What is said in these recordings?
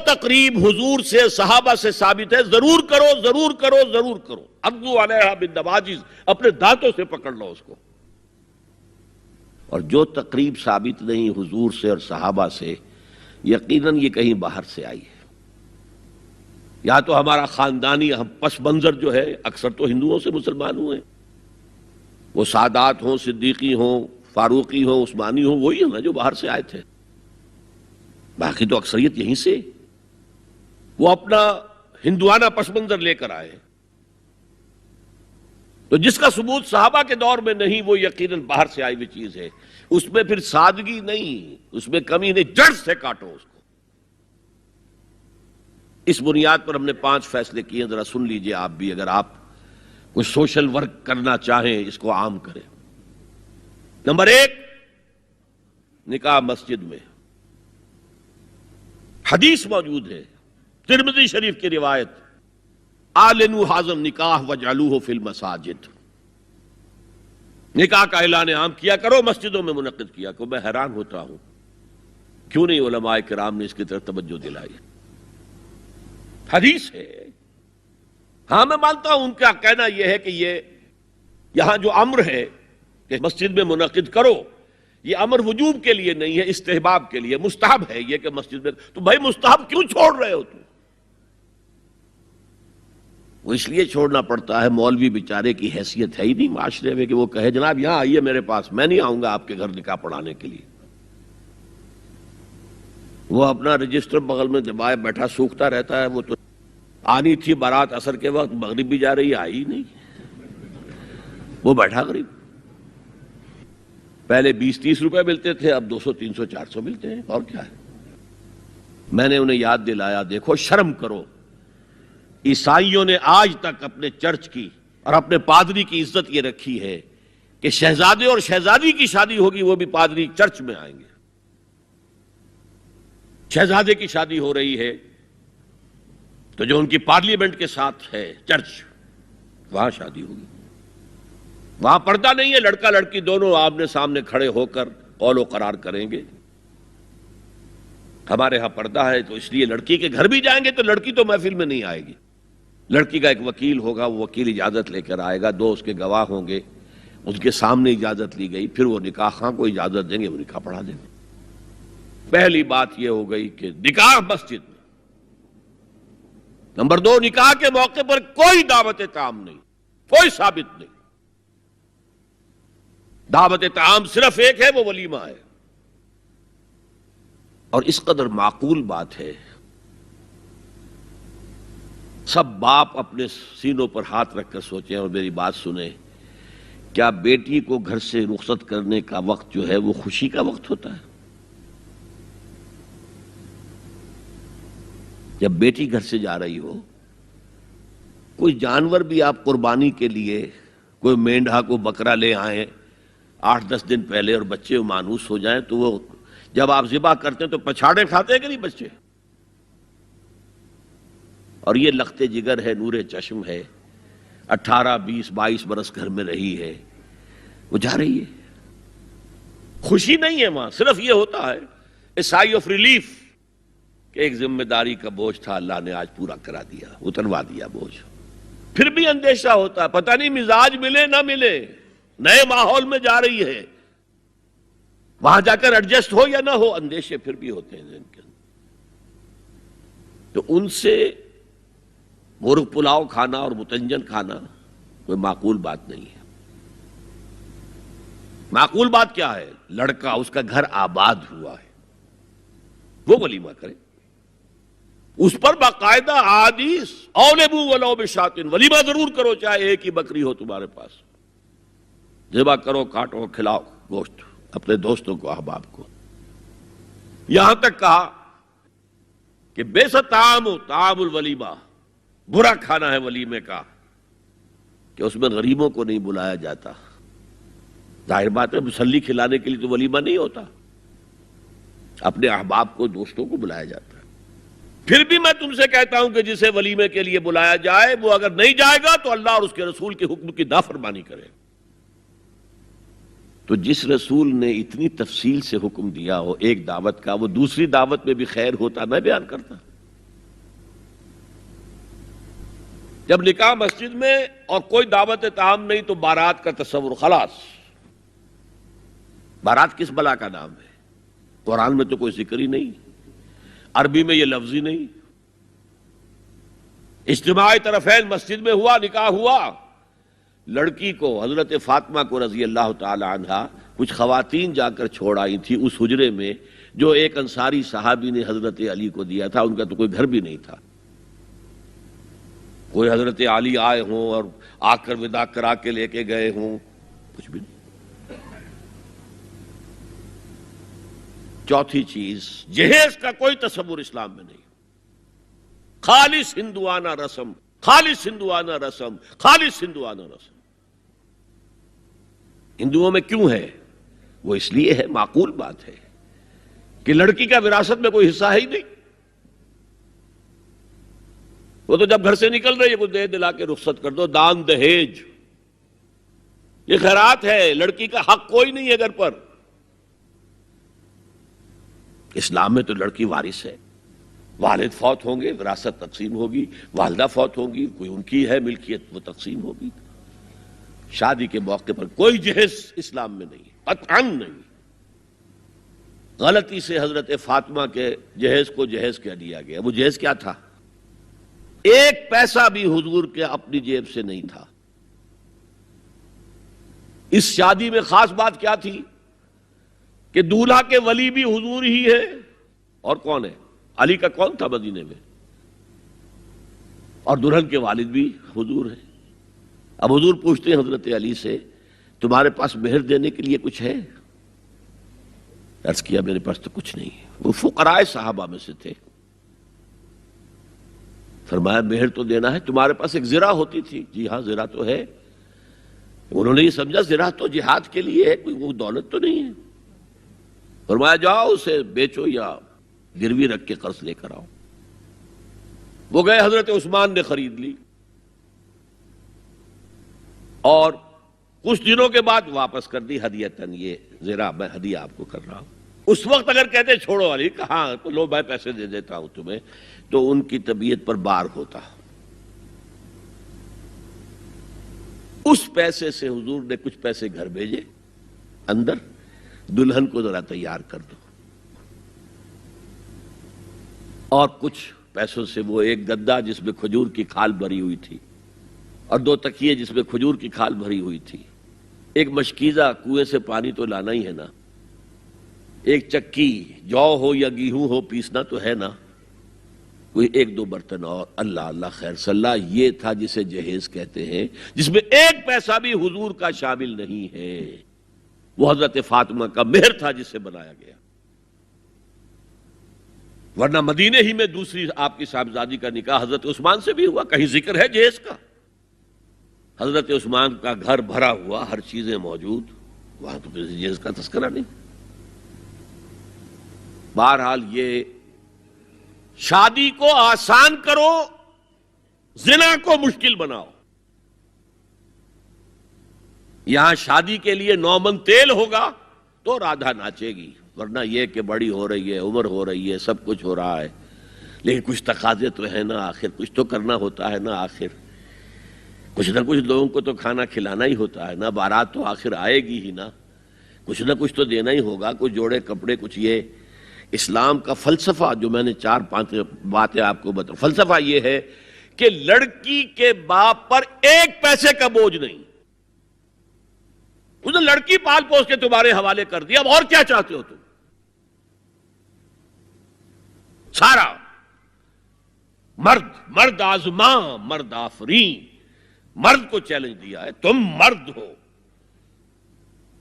تقریب حضور سے صحابہ سے ثابت ہے ضرور کرو ضرور کرو ضرور کرو، عضوا علیہا بالنواجذ، اپنے دانتوں سے پکڑ لو اس کو. اور جو تقریب ثابت نہیں حضور سے اور صحابہ سے، یقیناً یہ کہیں باہر سے آئی ہے. یا تو ہمارا خاندانی پس منظر جو ہے، اکثر تو ہندوؤں سے مسلمان ہوئے، وہ سادات ہوں، صدیقی ہوں، فاروقی ہوں، عثمانی ہوں، وہی ہیں نا جو باہر سے آئے تھے. باقی تو اکثریت یہیں سے، وہ اپنا ہندوانہ پس منظر لے کر آئے. تو جس کا ثبوت صحابہ کے دور میں نہیں، وہ یقیناً باہر سے آئی ہوئی چیز ہے. اس میں پھر سادگی نہیں، اس میں کمی نہیں، جڑ سے کاٹو اس کو. اس بنیاد پر ہم نے 5 فیصلے کیے، ذرا سن لیجئے آپ بھی، اگر آپ کوئی سوشل ورک کرنا چاہیں اس کو عام کریں. نمبر 1، نکاح مسجد میں. حدیث موجود ہے، ترمذی شریف کی روایت، اعلنوا ھذا النکاح واجعلوہ فی المساجد. نکاح کا اعلان عام کیا کرو، مسجدوں میں منعقد کیا کرو. میں حیران ہوتا ہوں کیوں نہیں علماء کرام نے اس کی طرف توجہ دلائی. حدیث ہے. ہاں میں مانتا ہوں ان کا کہنا یہ ہے کہ یہ یہاں جو امر ہے کہ مسجد میں منعقد کرو، یہ امر وجوب کے لیے نہیں ہے، استحباب کے لیے. مستحب ہے یہ کہ مسجد میں. تو بھائی مستحب کیوں چھوڑ رہے ہو تم؟ وہ اس لیے چھوڑنا پڑتا ہے، مولوی بیچارے کی حیثیت ہے ہی نہیں معاشرے میں کہ وہ کہے جناب یہاں آئیے میرے پاس، میں نہیں آؤں گا آپ کے گھر نکاح پڑھانے کے لیے. وہ اپنا رجسٹر بغل میں دبائے بیٹھا سوکھتا رہتا ہے. وہ تو آنی تھی بارات عصر کے وقت، مغرب بھی جا رہی ہے، آئی نہیں، وہ بیٹھا غریب. پہلے 20-30 روپے ملتے تھے، اب 200 300 400 ملتے ہیں. اور کیا ہے؟ میں نے انہیں یاد دلایا دیکھو شرم کرو. عیسائیوں نے آج تک اپنے چرچ کی اور اپنے پادری کی عزت یہ رکھی ہے کہ شہزادے اور شہزادی کی شادی ہوگی وہ بھی پادری چرچ میں آئیں گے. شہزادے کی شادی ہو رہی ہے تو جو ان کی پارلیمنٹ کے ساتھ ہے چرچ، وہاں شادی ہوگی. وہاں پردہ نہیں ہے، لڑکا لڑکی دونوں آمنے سامنے کھڑے ہو کر قول و قرار کریں گے. ہمارے ہاں پردہ ہے تو اس لیے لڑکی کے گھر بھی جائیں گے تو لڑکی تو محفل میں نہیں آئے گی. لڑکی کا ایک وکیل ہوگا، وہ وکیل اجازت لے کر آئے گا، 2 اس کے گواہ ہوں گے، ان کے سامنے اجازت لی گئی، پھر وہ نکاح خواہ کو اجازت دیں گے، وہ نکاح پڑھا دیں گے. پہلی بات یہ ہو گئی کہ نکاح مسجد میں. نمبر 2، نکاح کے موقع پر کوئی دعوت طعام نہیں، کوئی ثابت نہیں. دعوت طعام صرف ایک ہے، وہ ولیمہ ہے. اور اس قدر معقول بات ہے، سب باپ اپنے سینوں پر ہاتھ رکھ کر سوچیں اور میری بات سنیں. کیا بیٹی کو گھر سے رخصت کرنے کا وقت جو ہے وہ خوشی کا وقت ہوتا ہے؟ جب بیٹی گھر سے جا رہی ہو، کوئی جانور بھی آپ قربانی کے لیے، کوئی مینڈھا کو بکرا لے آئیں 8-10 دن پہلے اور بچے مانوس ہو جائیں تو وہ جب آپ ذبح کرتے ہیں تو پچھاڑے کھاتے ہیں کہ نہیں بچے؟ اور یہ لخت جگر ہے، نور چشم ہے، 18 20 22 برس گھر میں رہی ہے، وہ جا رہی ہے. خوشی نہیں ہے وہاں، صرف یہ ہوتا ہے اے سائی آف ریلیف کہ ایک ذمہ داری کا بوجھ تھا، اللہ نے آج پورا کرا دیا، اتروا دیا بوجھ. پھر بھی اندیشہ ہوتا ہے، پتہ نہیں مزاج ملے نہ ملے، نئے ماحول میں جا رہی ہے، وہاں جا کر ایڈجسٹ ہو یا نہ ہو، اندیشے پھر بھی ہوتے ہیں ذہن کے اندر. تو ان سے مرغ پلاؤ کھانا اور متنجن کھانا کوئی معقول بات نہیں ہے. معقول بات کیا ہے؟ لڑکا، اس کا گھر آباد ہوا ہے، وہ ولیمہ کرے، اس پر باقاعدہ حدیث اولبو ولو بشاۃ، ولیمہ ضرور کرو چاہے ایک ہی بکری ہو تمہارے پاس، ذبح کرو، کاٹو، کھلاؤ گوشت اپنے دوستوں کو، احباب کو. یہاں تک کہا کہ بئس طعام طعام الولیمہ، برا کھانا ہے ولیمے کا کہ اس میں غریبوں کو نہیں بلایا جاتا. ظاہر بات ہے مسلی کھلانے کے لیے تو ولیمہ نہیں ہوتا، اپنے احباب کو، دوستوں کو بلایا جاتا ہے. پھر بھی میں تم سے کہتا ہوں کہ جسے ولیمے کے لیے بلایا جائے وہ اگر نہیں جائے گا تو اللہ اور اس کے رسول کے حکم کی نافرمانی کرے. تو جس رسول نے اتنی تفصیل سے حکم دیا ہو ایک دعوت کا، وہ دوسری دعوت میں بھی خیر ہوتا میں بیان کرتا. جب نکاح مسجد میں اور کوئی دعوت تعام نہیں تو بارات کا تصور خلاص. بارات کس بلا کا نام ہے؟ قرآن میں تو کوئی ذکر ہی نہیں، عربی میں یہ لفظ ہی نہیں. اجتماع طرفین مسجد میں ہوا، نکاح ہوا. لڑکی کو حضرت فاطمہ کو رضی اللہ تعالی عنہا کچھ خواتین جا کر چھوڑ آئی تھی اس حجرے میں جو ایک انصاری صحابی نے حضرت علی کو دیا تھا. ان کا تو کوئی گھر بھی نہیں تھا. کوئی حضرت علی آئے ہوں اور آ کر وداع کرا کے لے کے گئے ہوں، کچھ بھی نہیں. چوتھی چیز، جہیز کا کوئی تصور اسلام میں نہیں. خالص ہندوانہ رسم، خالص ہندوانہ رسم، خالص ہندوانہ رسم. ہندوؤں میں کیوں ہے؟ وہ اس لیے ہے، معقول بات ہے کہ لڑکی کا وراثت میں کوئی حصہ ہے ہی نہیں. وہ تو جب گھر سے نکل رہی ہے کچھ دے دلا کے رخصت کر دو. دان دہیج یہ خیرات ہے، لڑکی کا حق کوئی نہیں ہے گھر پر. اسلام میں تو لڑکی وارث ہے. والد فوت ہوں گے وراثت تقسیم ہوگی، والدہ فوت ہوں گی کوئی ان کی ہے ملکیت وہ تقسیم ہوگی. شادی کے موقع پر کوئی جہیز اسلام میں نہیں، قطعاً نہیں. غلطی سے حضرت فاطمہ کے جہیز کو جہیز کہہ دیا گیا. وہ جہیز کیا تھا؟ ایک پیسہ بھی حضور کے اپنی جیب سے نہیں تھا. اس شادی میں خاص بات کیا تھی کہ دولہا کے ولی بھی حضور ہی ہے. اور کون ہے؟ علی کا کون تھا مدینے میں؟ اور دلہن کے والد بھی حضور ہیں. اب حضور پوچھتے ہیں حضرت علی سے تمہارے پاس مہر دینے کے لیے کچھ ہے؟ عرض کیا میرے پاس تو کچھ نہیں. وہ فقراء صحابہ میں سے تھے. فرمایا مہر تو دینا ہے. تمہارے پاس ایک زرہ ہوتی تھی؟ جی ہاں زرہ تو ہے. انہوں نے یہ سمجھا زرہ تو جہاد کے لیے ہے، کوئی وہ دولت تو نہیں ہے. فرمایا جاؤ اسے بیچو یا گروی رکھ کے قرض لے کر آؤ. وہ گئے، حضرت عثمان نے خرید لی اور کچھ دنوں کے بعد واپس کر دی ہدیتاً. یہ زرہ میں ہدیہ آپ کو کر رہا ہوں. اس وقت اگر کہتے چھوڑو علی، کہاں لو میں پیسے دے دیتا ہوں تمہیں، تو ان کی طبیعت پر بار ہوتا. اس پیسے سے حضور نے کچھ پیسے گھر بھیجے اندر، دلہن کو ذرا تیار کر دو. اور کچھ پیسوں سے وہ ایک گدا جس میں کھجور کی کھال بھری ہوئی تھی اور 2 تکیے جس میں کھجور کی کھال بھری ہوئی تھی، ایک مشکیزہ کنویں سے پانی تو لانا ہی ہے نا، ایک چکی جو ہو یا گیہوں ہو پیسنا تو ہے نا، کوئی 1-2 برتن اور. اللہ اللہ خیر صلی اللہ. یہ تھا جسے جہیز کہتے ہیں، جس میں ایک پیسہ بھی حضور کا شامل نہیں ہے. وہ حضرت فاطمہ کا مہر تھا جس سے بنایا گیا. ورنہ مدینے ہی میں دوسری آپ کی صاحبزادی کا نکاح حضرت عثمان سے بھی ہوا. کہیں ذکر ہے جہیز کا؟ حضرت عثمان کا گھر بھرا ہوا، ہر چیزیں موجود، وہاں تو جہیز کا تذکرہ نہیں. بہرحال یہ شادی کو آسان کرو، زنا کو مشکل بناؤ. یہاں شادی کے لیے 9 من تیل ہوگا تو رادھا ناچے گی، ورنہ یہ کہ بڑی ہو رہی ہے، عمر ہو رہی ہے، سب کچھ ہو رہا ہے، لیکن کچھ تقاضے تو ہے نا، آخر کچھ تو کرنا ہوتا ہے نا. آخر کچھ نہ کچھ لوگوں کو تو کھانا کھلانا ہی ہوتا ہے نا. بارات تو آخر آئے گی ہی نا، کچھ نہ کچھ تو دینا ہی ہوگا. کچھ جوڑے کپڑے، کچھ. یہ اسلام کا فلسفہ جو میں نے 4-5 باتیں آپ کو بتا، فلسفہ یہ ہے کہ لڑکی کے باپ پر ایک پیسے کا بوجھ نہیں. اس نے لڑکی پال پوس کے تمہارے حوالے کر دیا، اب اور کیا چاہتے ہو تم؟ سارا مرد آزماں مرد آفرین، مرد کو چیلنج دیا ہے، تم مرد ہو،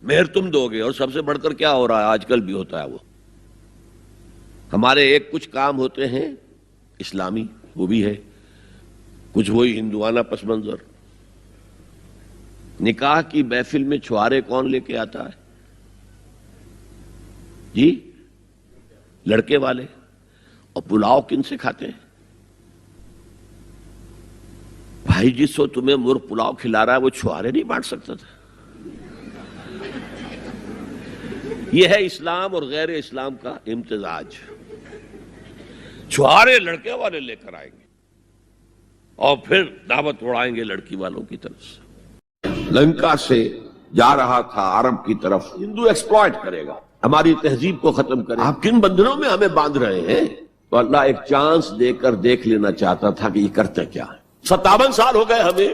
مہر تم دو گے. اور سب سے بڑھ کر کیا ہو رہا ہے آج کل بھی ہوتا ہے، وہ ہمارے ایک کچھ کام ہوتے ہیں اسلامی، وہ بھی ہے کچھ وہی ہندوانہ پس منظر. نکاح کی محفل میں چھوارے کون لے کے آتا ہے؟ جی لڑکے والے. اور پلاؤ کن سے کھاتے ہیں؟ بھائی جس کو تمہیں مرغ پلاؤ کھلا رہا ہے وہ چھوارے نہیں بانٹ سکتا تھا؟ یہ ہے اسلام اور غیر اسلام کا امتزاج. چھوارے لڑکے والے لے کر آئیں گے. اور پھر دعوت اڑائیں گے لڑکی والوں کی طرف سے. لنکا سے جا رہا تھا عرب کی طرف. ہندو ایکسپلائٹ کرے گا, ہماری تہذیب کو ختم کرے. آپ کن بندھنوں میں ہمیں باندھ رہے ہیں؟ تو اللہ ایک چانس دے کر دیکھ لینا چاہتا تھا کہ یہ کرتے کیا ہے. 57 سال ہو گئے ہمیں.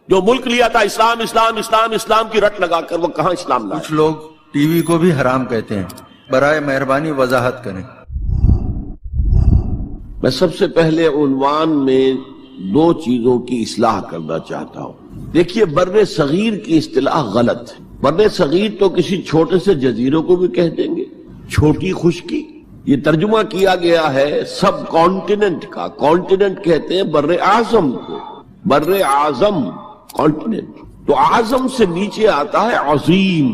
جو ملک لیا تھا اسلام اسلام اسلام اسلام کی رٹ لگا کر, وہ کہاں اسلام لایا؟ کچھ لوگ ٹی وی کو بھی حرام کہتے ہیں, برائے مہربانی وضاحت کریں. میں سب سے پہلے عنوان میں 2 چیزوں کی اصلاح کرنا چاہتا ہوں. دیکھیے, بر صغیر کی اصطلاح غلط ہے. بر صغیر تو کسی چھوٹے سے جزیروں کو بھی کہہ دیں گے, چھوٹی خشکی. یہ ترجمہ کیا گیا ہے سب کانٹیننٹ کا. کانٹیننٹ کہتے ہیں بر اعظم کو, بر اعظم کانٹیننٹ. تو اعظم سے نیچے آتا ہے عظیم.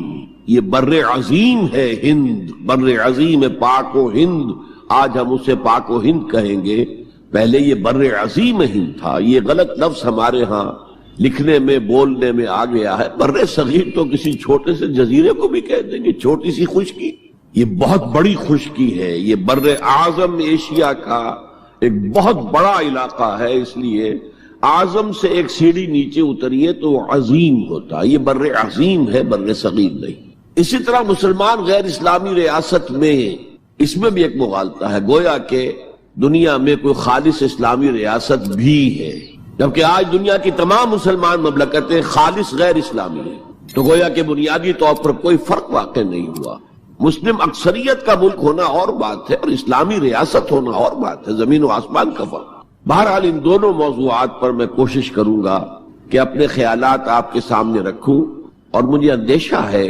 یہ بر عظیم ہے ہند, بر عظیم پاک و ہند. آج ہم اسے پاک و ہند کہیں گے, پہلے یہ بر عظیم ہند تھا. یہ غلط لفظ ہمارے ہاں لکھنے میں بولنے میں آ گیا ہے. بر صغیر تو کسی چھوٹے سے جزیرے کو بھی کہہ دیں گے, چھوٹی سی خشکی. یہ بہت بڑی خشکی ہے. یہ بر اعظم ایشیا کا ایک بہت بڑا علاقہ ہے, اس لیے اعظم سے ایک سیڑھی نیچے اتریے تو عظیم ہوتا. یہ بر عظیم ہے, بر صغیر نہیں. اسی طرح مسلمان غیر اسلامی ریاست میں اس میں بھی ایک مغالطہ ہے, گویا کہ دنیا میں کوئی خالص اسلامی ریاست بھی ہے, جبکہ آج دنیا کی تمام مسلمان مملکتیں خالص غیر اسلامی ہیں. تو گویا کہ بنیادی طور پر کوئی فرق واقع نہیں ہوا. مسلم اکثریت کا ملک ہونا اور بات ہے, اور اسلامی ریاست ہونا اور بات ہے. زمین و آسمان کا فرق. بہرحال ان دونوں موضوعات پر میں کوشش کروں گا کہ اپنے خیالات آپ کے سامنے رکھوں, اور مجھے اندیشہ ہے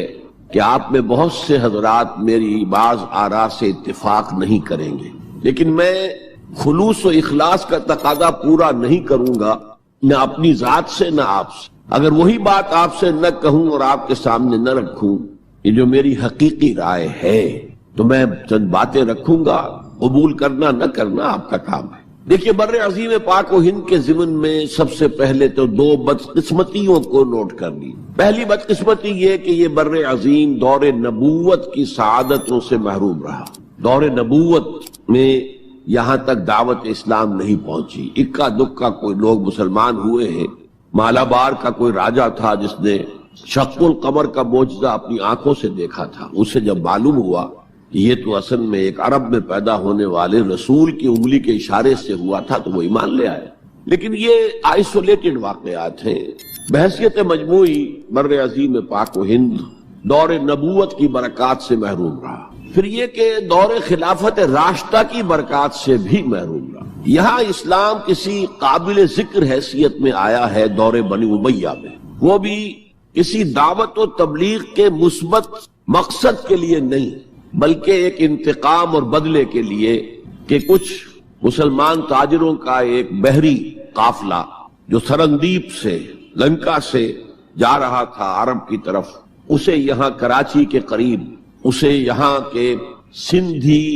کہ آپ میں بہت سے حضرات میری بعض آراء سے اتفاق نہیں کریں گے, لیکن میں خلوص و اخلاص کا تقاضا پورا نہیں کروں گا, نہ اپنی ذات سے نہ آپ سے. اگر وہی بات آپ سے نہ کہوں اور آپ کے سامنے نہ رکھوں, یہ جو میری حقیقی رائے ہے, تو میں چند باتیں رکھوں گا, قبول کرنا نہ کرنا آپ کا کام ہے. دیکھیے, بر عظیم پاک و ہند کے ضمن میں سب سے پہلے تو 2 بدقسمتیوں کو نوٹ کر لی. پہلی بدقسمتی یہ کہ یہ بر عظیم دور نبوت کی سعادتوں سے محروم رہا. دور نبوت میں یہاں تک دعوت اسلام نہیں پہنچی. اکا دکا کوئی لوگ مسلمان ہوئے ہیں. مالابار کا کوئی راجہ تھا جس نے شق القمر کا معجزہ اپنی آنکھوں سے دیکھا تھا. اسے جب معلوم ہوا کہ یہ تو اصل میں ایک عرب میں پیدا ہونے والے رسول کی انگلی کے اشارے سے ہوا تھا, تو وہ ایمان لے آئے. لیکن یہ آئسولیٹڈ واقعات ہیں. بحیثیت مجموعی بر عظیم پاک و ہند دور نبوت کی برکات سے محروم رہا. پھر یہ کہ دور خلافت راشدہ کی برکات سے بھی محروم رہا. یہاں اسلام کسی قابل ذکر حیثیت میں آیا ہے دور بنی امیہ میں, وہ بھی کسی دعوت و تبلیغ کے مثبت مقصد کے لیے نہیں, بلکہ ایک انتقام اور بدلے کے لیے کہ کچھ مسلمان تاجروں کا ایک بحری قافلہ جو سرندیپ سے لنکا سے جا رہا تھا عرب کی طرف, اسے یہاں کراچی کے قریب اسے یہاں کے سندھی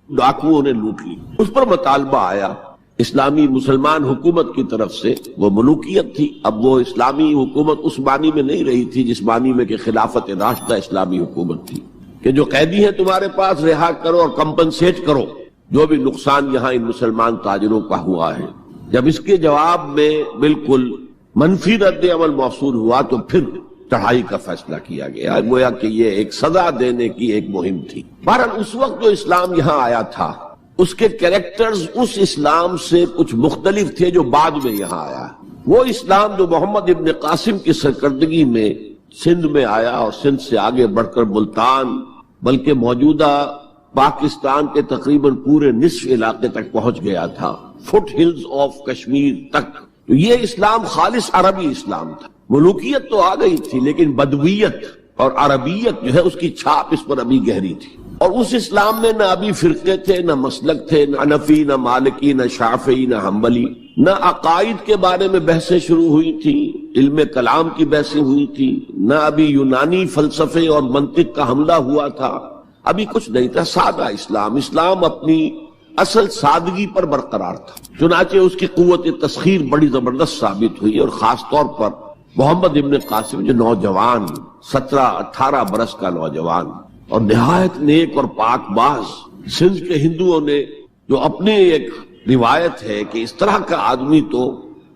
ڈاکوؤں نے لوٹ لی. اس پر مطالبہ آیا اسلامی مسلمان حکومت کی طرف سے. وہ ملوکیت تھی. اب وہ اسلامی حکومت اس معنی میں نہیں رہی تھی جس معنی میں کہ خلافت راشدہ اسلامی حکومت تھی, کہ جو قیدی ہیں تمہارے پاس رہا کرو اور کمپنسیٹ کرو جو بھی نقصان یہاں ان مسلمان تاجروں کا ہوا ہے. جب اس کے جواب میں بالکل منفی رد عمل موصول ہوا تو پھر چڑھائی کا فیصلہ کیا گیا. گویا کہ یہ ایک سزا دینے کی ایک مہم تھی. بہرحال اس وقت جو اسلام یہاں آیا تھا اس کے کریکٹرز اس اسلام سے کچھ مختلف تھے جو بعد میں یہاں آیا. وہ اسلام جو محمد ابن قاسم کی سرکردگی میں سندھ میں آیا اور سندھ سے آگے بڑھ کر ملتان بلکہ موجودہ پاکستان کے تقریباً پورے نصف علاقے تک پہنچ گیا تھا, فٹ ہلز آف کشمیر تک. تو یہ اسلام خالص عربی اسلام تھا. ملوکیت تو آ گئی تھی لیکن بدویت اور عربیت جو ہے اس کی چھاپ اس پر ابھی گہری تھی. اور اس اسلام میں نہ ابھی فرقے تھے, نہ مسلک تھے, نہ حنفی, نہ مالکی, نہ شافعی, نہ حنبلی. نہ عقائد کے بارے میں بحثیں شروع ہوئی تھی, علم کلام کی بحثیں ہوئی تھی, نہ ابھی یونانی فلسفے اور منطق کا حملہ ہوا تھا, ابھی کچھ نہیں تھا. سادہ اسلام. اسلام اپنی اصل سادگی پر برقرار تھا. چنانچہ اس کی قوت تسخیر بڑی زبردست ثابت ہوئی, اور خاص طور پر محمد ابن قاسم جو نوجوان 17-18 برس کا نوجوان اور نہایت نیک اور پاک باز, سندھ کے ہندوؤں نے جو اپنی ایک روایت ہے کہ اس طرح کا آدمی تو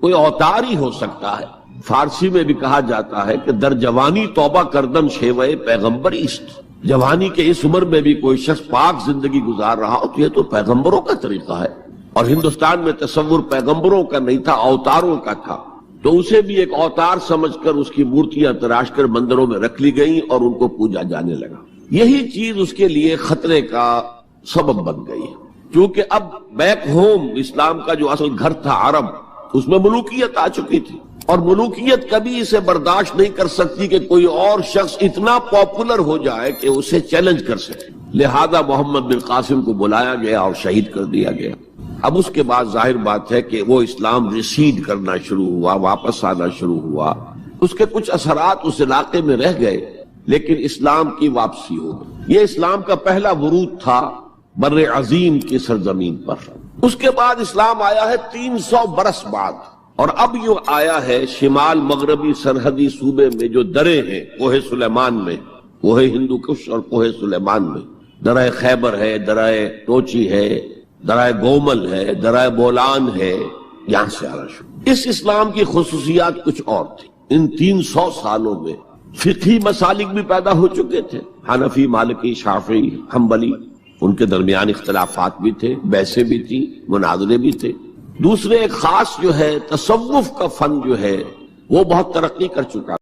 کوئی اوتار ہی ہو سکتا ہے. فارسی میں بھی کہا جاتا ہے کہ در جوانی توبہ کردن شیوے پیغمبر است. جوانی کے اس عمر میں بھی کوئی شخص پاک زندگی گزار رہا ہو تو یہ تو پیغمبروں کا طریقہ ہے. اور ہندوستان میں تصور پیغمبروں کا نہیں تھا، اوتاروں کا تھا، تو اسے بھی ایک اوتار سمجھ کر اس کی مورتیاں تراش کر مندروں میں رکھ لی گئیں اور ان کو پوجا جانے لگا. یہی چیز اس کے لیے خطرے کا سبب بن گئی ہے، کیونکہ اب بیک ہوم اسلام کا جو اصل گھر تھا عرب، اس میں ملوکیت آ چکی تھی، اور ملوکیت کبھی اسے برداشت نہیں کر سکتی کہ کوئی اور شخص اتنا پاپولر ہو جائے کہ اسے چیلنج کر سکے. لہذا محمد بن قاسم کو بلایا گیا اور شہید کر دیا گیا. اب اس کے بعد ظاہر بات ہے کہ وہ اسلام ریسیڈ کرنا شروع ہوا، واپس آنا شروع ہوا. اس کے کچھ اثرات اس علاقے میں رہ گئے، لیکن اسلام کی واپسی ہو گئی. یہ اسلام کا پہلا ورود تھا بر عظیم کی سرزمین پر. اس کے بعد اسلام آیا ہے 300 برس بعد، اور اب یہ آیا ہے شمال مغربی سرحدی صوبے میں جو درے ہیں، کوہ سلیمان میں، کوہ ہندو کش اور کوہ سلیمان میں، درہ خیبر ہے، درہ ٹوچی ہے، درائے گومل ہے، درائے بولان ہے، یہاں سے آنا شروع. اس اسلام کی خصوصیات کچھ اور تھی. ان 300 سالوں میں فقہی مسالک بھی پیدا ہو چکے تھے، حنفی، مالکی، شافعی، حنبلی، ان کے درمیان اختلافات بھی تھے، بحثیں بھی تھی، مناظرے بھی تھے. دوسرے ایک خاص جو ہے تصوف کا فن جو ہے وہ بہت ترقی کر چکا.